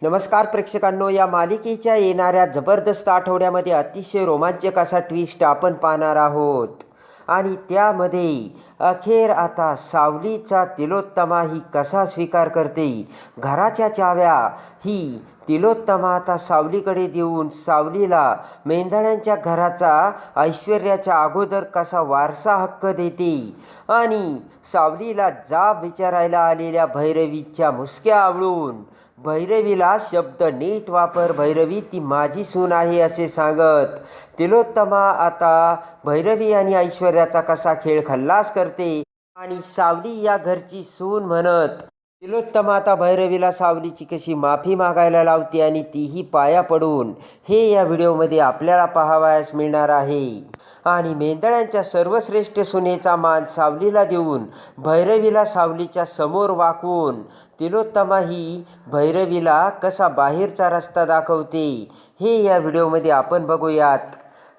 नमस्कार प्रेक्षकांनो, या मालिकेच्या येणाऱ्या जबरदस्त आठवड्यामध्ये अतिशय रोमांचक असा ट्विस्ट आपण पाहणार आहोत. आणि त्यामध्ये अखेर आता सावलीचा तिलोत्तमा ही कसा स्वीकार करते. घराच्या चाव्या ही तिलोत्तमा आता सावलीकडे देऊन सावलीला मेंढळ्यांच्या घराचा ऐश्वर्याच्या अगोदर कसा वारसा हक्क देते. आणि सावलीला जाब विचारायला आलेल्या भैरवीच्या मुसक्या आवळून भैरवीला शब्द नीट वापर, भैरवी ती माझी सून आहे असे सांगत तिलोत्तमा आता भैरवी आणि ऐश्वर्याचा कसा खेळ खल्लास करते. आणि सावली या घरची सून म्हणत तिलोत्तमा आता भैरवीला सावलीची कशी माफी मागायला लावते आणि तीही पाया पडून, हे या व्हिडिओमध्ये आपल्याला पाहावयास मिळणार आहे. आणि मेंढळ्यांच्या सर्वश्रेष्ठ सुनेचा मान सावलीला देऊन भैरवीला सावलीच्या समोर वाकवून तिलोत्तमा ही भैरवीला कसा बाहेरचा रस्ता दाखवते, हे या व्हिडिओमध्ये आपण बघूयात.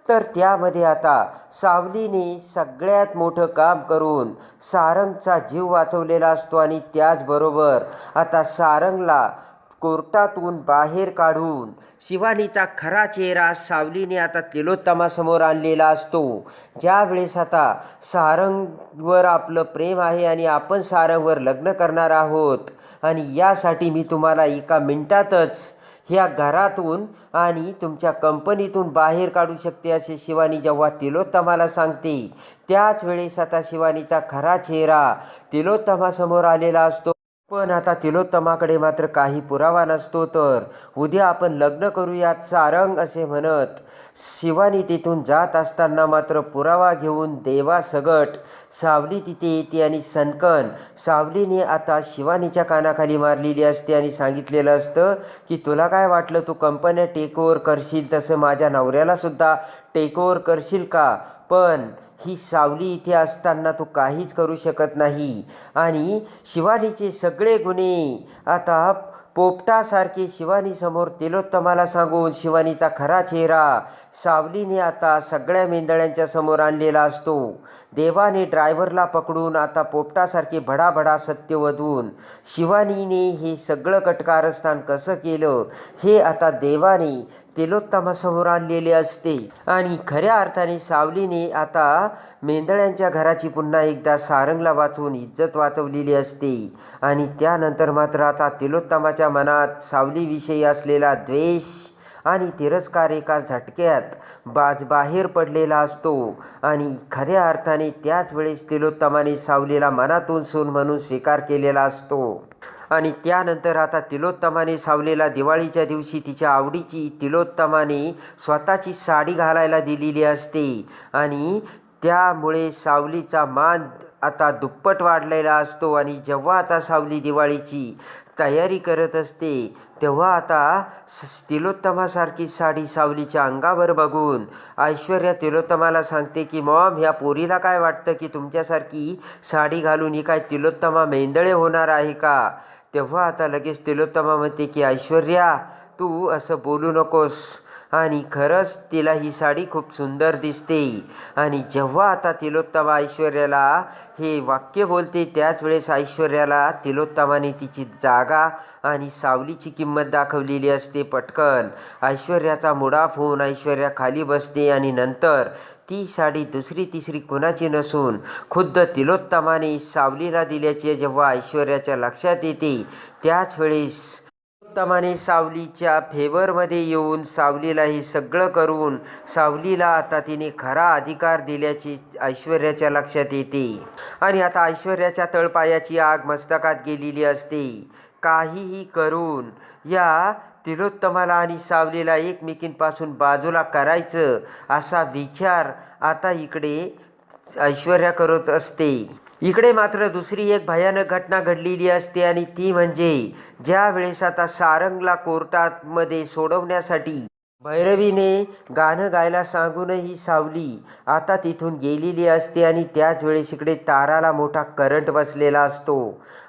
तर त्यामध्ये आता सावलीने सगळ्यात मोठं काम करून सारंगचा जीव वाचवलेला असतो. आणि त्याचबरोबर आता सारंगला कोर्टातून बाहेर काढून शिवानीचा खरा चेहरा सावलीने आता तिलोत्तमासमोर आणलेला असतो. ज्यावेळेस आता सारंगवर आपलं प्रेम आहे आणि आपण सारंगवर लग्न करणार आहोत आणि यासाठी मी तुम्हाला एका मिनिटातच ह्या घरातून आणि तुमच्या कंपनीतून बाहेर काढू शकते असे शिवानी जेव्हा तिलोत्तमाला सांगते, त्याच वेळेस आता शिवानीचा खरा चेहरा तिलोत्तमासमोर आलेला असतो. पण आता तिलोत्तमाकडे मात्र काही पुरावा नसतो. तर उद्या आपण लग्न करूयात सारंग असे म्हणत शिवानी तिथून जात असताना मात्र पुरावा घेऊन देवासगट सावली तिथे येते. आणि सनकन सावलीने आता शिवानीच्या कानाखाली मारलेली असते आणि सांगितलेलं असतं की तुला काय वाटलं, तू कंपन्या टेक ओव्हर करशील तसं माझ्या नवऱ्यालासुद्धा टेक ओव्हर करशील का? पण ही सावली इथे असताना तू काहीच करू शकत नाही. आणि शिवानीचे सगळे गुन्हे आता पोपटासारखे शिवानीसमोर तिलोत्तमाला सांगून शिवानीचा खरा चेहरा सावलीने आता सगळ्या मेंढळ्यांच्या समोर आणलेला असतो. देवाने ड्रायव्हरला पकडून आता पोपटासारखे भडाभडा सत्य वधून शिवानीने हे सगळं कटकारस्थान कसं केलं हे आता देवाने तिलोत्तमासमोर आणलेले असते. आणि खऱ्या अर्थाने सावलीने आता मेंढळ्यांच्या घराची पुन्हा एकदा सारंगला वाचवून इज्जत वाचवलेली असते. आणि त्यानंतर मात्र आता तिलोत्तमाच्या मनात सावलीविषयी असलेला द्वेष आणि तिरस्कार एका झटक्यात बाहेर पडलेला असतो. आणि खऱ्या अर्थाने त्याच वेळेस तिलोत्तमाने सावलीला मनातून सून म्हणून स्वीकार केलेला असतो. आणि त्यानंतर आता तिलोत्तमाने सावलीला दिवाळीच्या दिवशी तिच्या आवडीची तिलोत्तमाने स्वतःची साडी घालायला दिलेली असते. आणि त्यामुळे सावलीचा मान आता दुप्पट वाढलेला असतो. आणि जेव्हा आता सावली दिवाळीची तयारी करत असते तेव्हा आता तिलोत्तमासारखी साडी सावलीच्या अंगावर बघून ऐश्वर्या तिलोत्तमाला सांगते की मॉम, ह्या पोरीला काय वाटतं की तुमच्यासारखी साडी घालून ही काय तिलोत्तमा मेंदळे होणार आहे का? तेव्हा आता लगेच तिलोत्तमा म्हणते की ऐश्वर्या, तू असं बोलू नकोस. आणि खरंच तिला ही साडी खूप सुंदर दिसते. आणि जेव्हा आता तिलोत्तमा ऐश्वर्याला हे वाक्य बोलते त्याच वेळेस ऐश्वर्याला तिलोत्तमाने तिची जागा आणि सावलीची किंमत दाखवलेली असते. पटकन ऐश्वर्याचा मुडाफ होऊन ऐश्वर्या खाली बसते. आणि नंतर ती साडी दुसरी तिसरी कुणाची नसून खुद्द तिलोत्तमाने सावलीला दिल्याचे जेव्हा ऐश्वर्याच्या लक्षात येते, त्याच वेळेस तिलोत्तमाने सावलीच्या फेवरमध्ये येऊन सावलीला हे सगळं करून सावलीला आता तिने खरा अधिकार दिल्याची ऐश्वर्याच्या लक्षात येते. आणि आता ऐश्वर्याच्या तळपायाची आग मस्तकात गेलेली असते. काहीही करून या तिलोत्तमाला आणि सावलीला एकमेकींपासून बाजूला करायचं असा विचार आता इकडे ऐश्वर्या करत असते. इकडे मात्र दुसरी एक भयानक घटना घडलेली असते. आणि ती म्हणजे ज्या वेळेस आता सारंगला कोर्टामध्ये सोडवण्यासाठी भैरवीने गाणं गायला सांगूनही सावली आता तिथून गेलेली असते. आणि त्याच वेळेस इकडे ताराला मोठा करंट बसलेला असतो.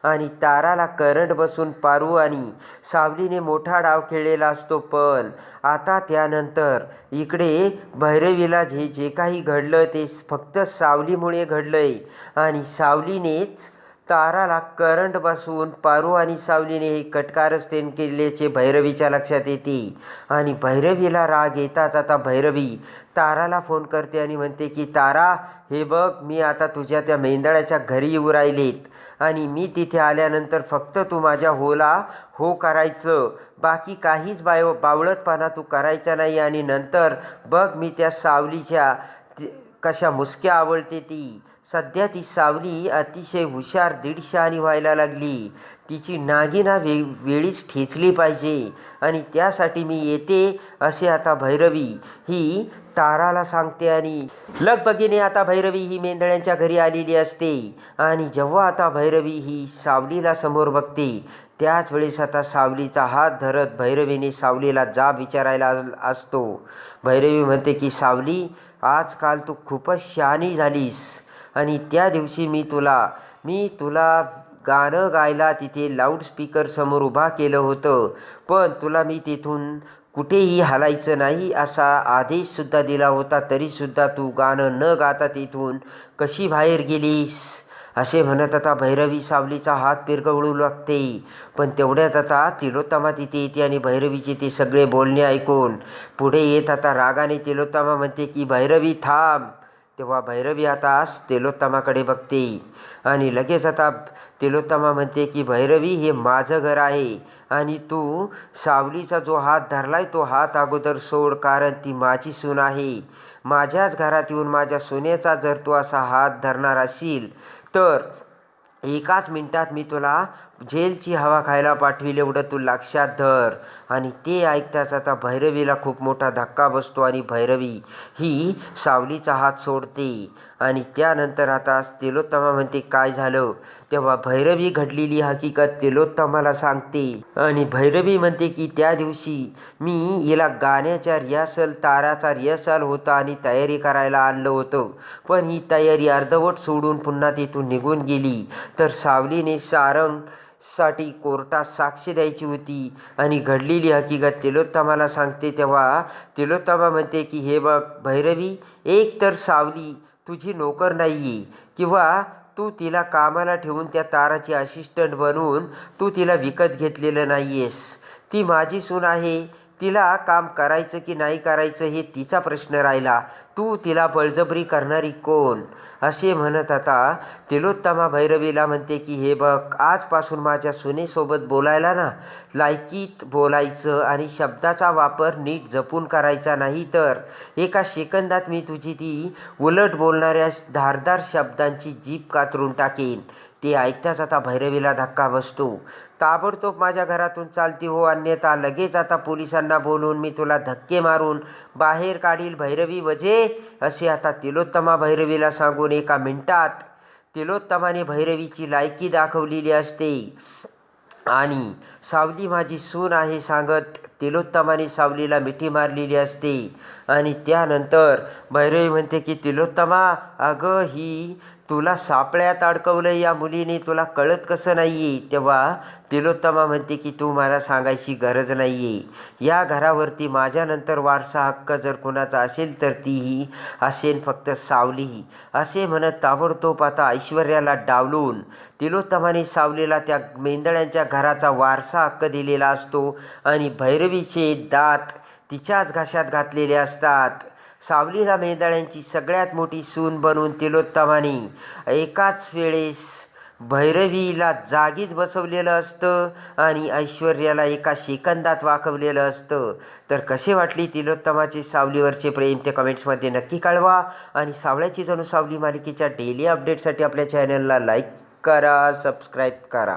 आणि ताराला करंट बसून पारू आणि सावलीने मोठा डाव खेळलेला असतो. पण आता त्यानंतर इकडे भैरवीला जे काही घडलं ते फक्त सावलीमुळे घडलंय. आणि सावलीनेच ताराला करंट बसून पारू आणि सावलीने हे कटकारस्थान केल्याचे भैरवीच्या लक्षात येते आणि भैरवीला राग येताच आता भैरवी ताराला फोन करते आणि म्हणते की तारा, हे बघ, मी आता तुझ्या त्या मेंदळ्याच्या घरी येऊ राहिलेत आणि मी तिथे आल्यानंतर फक्त तू माझ्या होला हो करायचं, बाकी काहीच बावळटपणा तू करायचा नाही. आणि नंतर बघ मी त्या सावलीच्या कशा मुसक्या आवडते ती. सध्या ती सावली अतिशय हुशार दीडशानी व्हायला लागली. तिची नागिना वेळीच ठेचली पाहिजे आणि त्यासाठी मी येते असे आता भैरवी ही ताराला सांगते. आणि लगबगीने आता भैरवी ही मेंदळ्यांच्या घरी आलेली असते आणि जेव्हा आता भैरवी ही सावलीला समोर बघते त्याच वेळेस आता सावलीचा हात धरत भैरवीने सावलीला जाब विचारायला असतो. भैरवी म्हणते की सावली, आजकाल तू खूपच शहाणी झालीस आणि त्या दिवशी मी तुला गाणं गायला तिथे लाऊडस्पीकरसमोर उभा केलं होतं, पण तुला मी तिथून कुठेही हलायचं नाही असा आदेशसुद्धा दिला होता, तरीसुद्धा तू गाणं न गाता तिथून कशी बाहेर गेलीस असे म्हणत आता भैरवी सावलीचा हात पिरगळू लागते. पण तेवढ्यात आता तिलोत्तमा तिथे येते आणि भैरवीचे ते सगळे बोलणे ऐकून पुढे येत आता रागाने तिलोत्तमा म्हणते की भैरवी थांब. तेव्हा भैरवी आता तिलोत्तमाकडे बघते आणि लगेच आता तिलोत्तमा म्हणते की भैरवी, हे माझं घर आहे आणि तू सावलीचा जो हात धरलाय तो हात अगोदर सोड, कारण ती माझी सून आहे. माझ्याच घरात येऊन माझ्या सुनेचा जर तू असा हात धरणार असशील तर एकाच मिनिटात मी तुला जेलची हवा खायला पाठविल, एवढं तू लक्षात धर. आणि ते ऐकताच आता भैरवीला खूप मोठा धक्का बसतो आणि भैरवी ही सावलीचा हात सोडते. आणि त्यानंतर आता तिलोत्तमा म्हणते काय झालं. तेव्हा भैरवी घडलेली हकीकत तिलोत्तमाला सांगते आणि भैरवी म्हणते की त्या दिवशी मी हिला गाण्याच्या ताराचा रिहर्सल होता आणि तयारी करायला आणलं होतं, पण ही तयारी अर्धवट सोडून पुन्हा तिथून निघून गेली. तर सावलीने साठी कोर्टात साक्ष द्यायची होती आणि घडलेली हकीकत तिलोत्तमाला सांगते. तेव्हा तिलोत्तमा म्हणते की हे बघ भैरवी, एक तर सावली तुझी नोकर नाही आहे किंवा तू तिला कामाला ठेवून त्या ताराची असिस्टंट बनवून तू तिला विकत घेतलेलं नाही आहेस. ती माझी सून आहे, तिला काम करायचं की नाही करायचं हे तिचा प्रश्न राहिला, तू तिला बळजबरी करणारी कोण असे म्हणत आता तिलोत्तमा भैरवीला म्हणते की हे बघ, आजपासून माझ्या सुनेसोबत बोलायला ना लायकीत बोलायचं आणि शब्दाचा वापर नीट जपून करायचा, नाही तर एका सेकंदात मी तुझी ती उलट बोलणाऱ्या धारदार शब्दांची जीभ कातरून टाकेन. ते ऐकताच आता भैरवीला धक्का बसतो. ताबडतोब माझ्या घरातून चालती हो, अन्यथा लगेच आता पोलिसांना बोलवून मी तुला धक्के मारून बाहेर काढील भैरवी वजे असे आता तिलोत्तमा भैरवीला सांगून एका मिनिटात तिलोत्तमाने भैरवीची लायकी दाखवलेली असते. आणि सावली माझी सून आहे सांगत तिलोत्तमाने सावलीला मिठी मारलेली असते. आणि त्यानंतर भैरवी म्हणते की तिलोत्तमा, अगं ही तुला सापळ्यात अडकवलं या मुलीने, तुला कळत कसं नाही आहे. तेव्हा तिलोत्तमा म्हणते की तू मला सांगायची गरज नाही आहे. या घरावरती माझ्यानंतर वारसा हक्क जर कुणाचा असेल तर तीही असेल फक्त सावली असे म्हणत ताबडतोब आता ऐश्वर्याला डावलून तिलोत्तमाने सावलीला त्या मेंदळ्यांच्या घराचा वारसा हक्क दिलेला असतो आणि भैरवीचे दात तिच्याच घशात घातलेले असतात. सावलीला मेंदळ्यांची सगळ्यात मोठी सून बनवून तिलोत्तमाने एकाच वेळेस भैरवीला जागीच बसवलेलं असतं आणि ऐश्वर्याला एका सेकंदात वाकवलेलं असतं. तर कसे वाटली तिलोत्तमाचे सावलीवरचे प्रेम ते कमेंट्समध्ये नक्की कळवा. आणि सावळ्याची जणू सावली मालिकेच्या डेली अपडेटसाठी आपल्या चॅनलला लाईक करा, सबस्क्राईब करा.